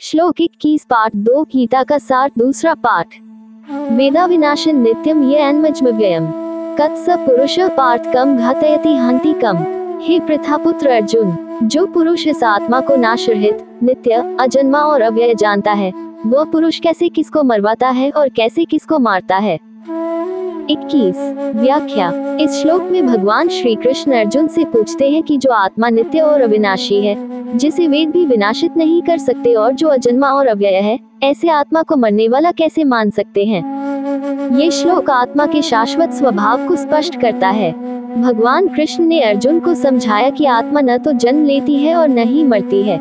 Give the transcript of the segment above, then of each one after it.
श्लोक 21 पाठ 2 गीता का सार दूसरा पाठ। वेदा विनाशन नित्यम ये अन्मज्मव्ययम कत्स पुरुष पार्थ कम घातयति हंति कम। हे पृथापुत्र अर्जुन, जो पुरुष इस आत्मा को नाश रहित, नित्य, अजन्मा और अव्यय जानता है, वह पुरुष कैसे किसको मरवाता है और कैसे किसको मारता है। 21 व्याख्या। इस श्लोक में भगवान श्री कृष्ण अर्जुन से पूछते हैं कि जो आत्मा नित्य और अविनाशी है, जिसे वेद भी विनाशित नहीं कर सकते और जो अजन्मा और अव्यय है, ऐसे आत्मा को मरने वाला कैसे मान सकते हैं। ये श्लोक आत्मा के शाश्वत स्वभाव को स्पष्ट करता है। भगवान कृष्ण ने अर्जुन को समझाया कि आत्मा न तो जन्म लेती है और न ही मरती है,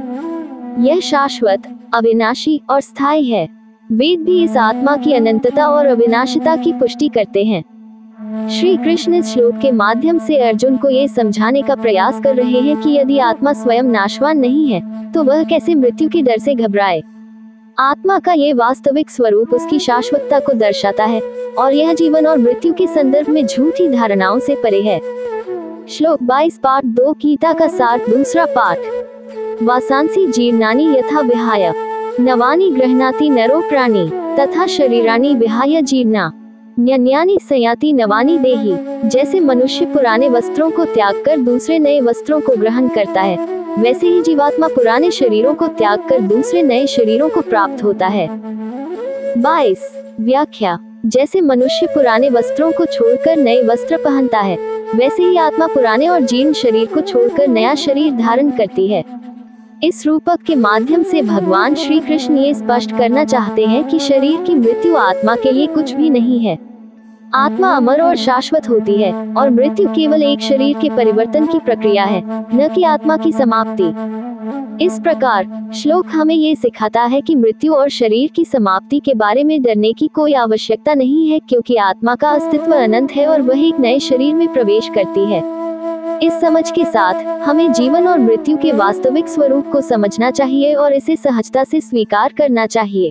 यह शाश्वत, अविनाशी और स्थायी है। वेद भी इस आत्मा की अनंतता और अविनाशिता की पुष्टि करते हैं। श्री कृष्ण इस श्लोक के माध्यम से अर्जुन को ये समझाने का प्रयास कर रहे हैं कि यदि आत्मा स्वयं नाशवान नहीं है, तो वह कैसे मृत्यु के डर से घबराए। आत्मा का ये वास्तविक स्वरूप उसकी शाश्वतता को दर्शाता है और यह जीवन और मृत्यु के संदर्भ में झूठी धारणाओं से परे है। श्लोक 22 पाठ 2 गीता का सार दूसरा पाठ। वासांसी जीर्णानि यथा विहाय नवानि गृह्णाति नरो प्राणी तथा शरीरानि विहाय जीर्णा न्यन्यानि संयाति नवानि देहि। जैसे मनुष्य पुराने वस्त्रों को त्याग कर दूसरे नए वस्त्रों को ग्रहण करता है, वैसे ही जीवात्मा पुराने शरीरों को त्याग कर दूसरे नए शरीरों को प्राप्त होता है। 22 व्याख्या। जैसे मनुष्य पुराने वस्त्रों को छोड़कर नए वस्त्र पहनता है, वैसे ही आत्मा पुराने और जीर्ण शरीर को छोड़कर नया शरीर धारण करती है। इस रूपक के माध्यम से भगवान श्री कृष्ण ये स्पष्ट करना चाहते हैं कि शरीर की मृत्यु आत्मा के लिए कुछ भी नहीं है। आत्मा अमर और शाश्वत होती है और मृत्यु केवल एक शरीर के परिवर्तन की प्रक्रिया है, न कि आत्मा की समाप्ति। इस प्रकार श्लोक हमें ये सिखाता है कि मृत्यु और शरीर की समाप्ति के बारे में डरने की कोई आवश्यकता नहीं है, क्योंकि आत्मा का अस्तित्व अनंत है और वह एक नए शरीर में प्रवेश करती है। इस समझ के साथ हमें जीवन और मृत्यु के वास्तविक स्वरूप को समझना चाहिए और इसे सहजता से स्वीकार करना चाहिए।